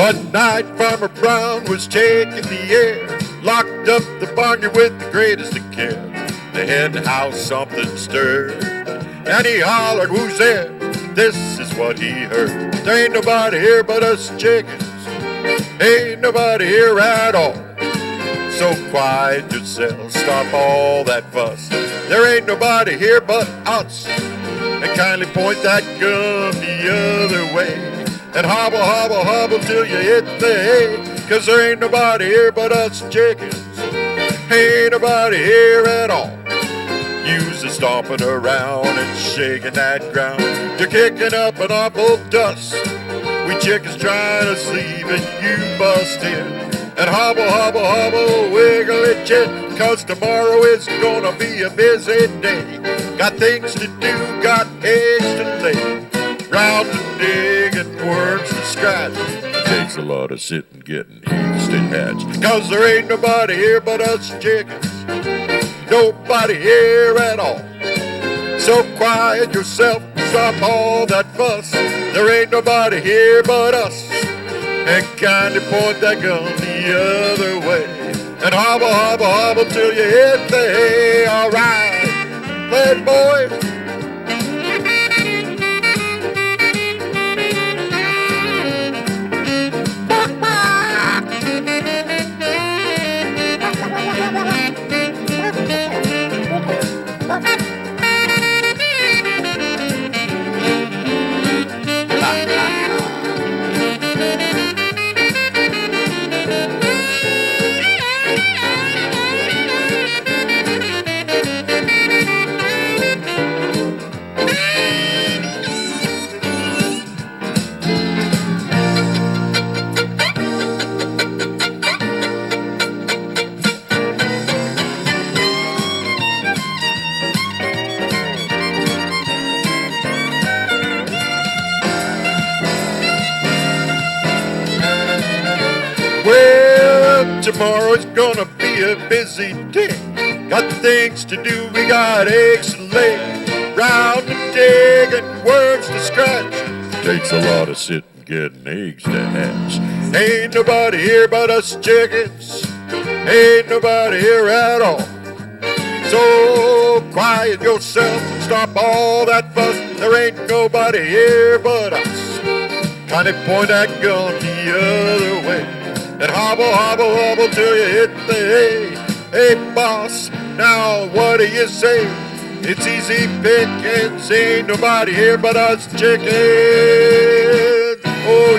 One night Farmer Brown was taking the air, locked up the barnyard with the greatest of care. The hen house something stirred, and he hollered, "Who's there?" This is what he heard: "There ain't nobody here but us chickens. Ain't nobody here at all. So quiet yourself, stop all that fuss. There ain't nobody here but us. And kindly point that gun the other way. And hobble, hobble, hobble till you hit the hay. 'Cause there ain't nobody here but us chickens. Ain't nobody here at all. You's stomping around and shaking that ground. You're kicking up an awful dust. We chickens trying to sleep and you bust in. And hobble, hobble, hobble, wiggle it, chin, 'cause tomorrow is gonna be a busy day. Got things to do, got eggs to lay. Round to dig and worms to scratch. It takes a lot of sitting getting eggs to hatch. 'Cause there ain't nobody here but us chickens. Nobody here at all. So quiet yourself, stop all that fuss. There ain't nobody here but us. And kinda point that gun the other way. And hobble, hobble, hobble till you hit the hay. All right, play it, boys. Well, tomorrow's gonna be a busy day. Got things to do, we got eggs to lay. Round to dig and worms to scratch. Takes a lot of sitting getting eggs to hatch. Ain't nobody here but us chickens. Ain't nobody here at all. So quiet yourself and stop all that fuss. There ain't nobody here but us. Kinda point that gun the other way. And hobble, hobble, hobble till you hit the hay. Hey, boss, now what do you say? It's easy pickings, ain't nobody here but us chickens. Oh,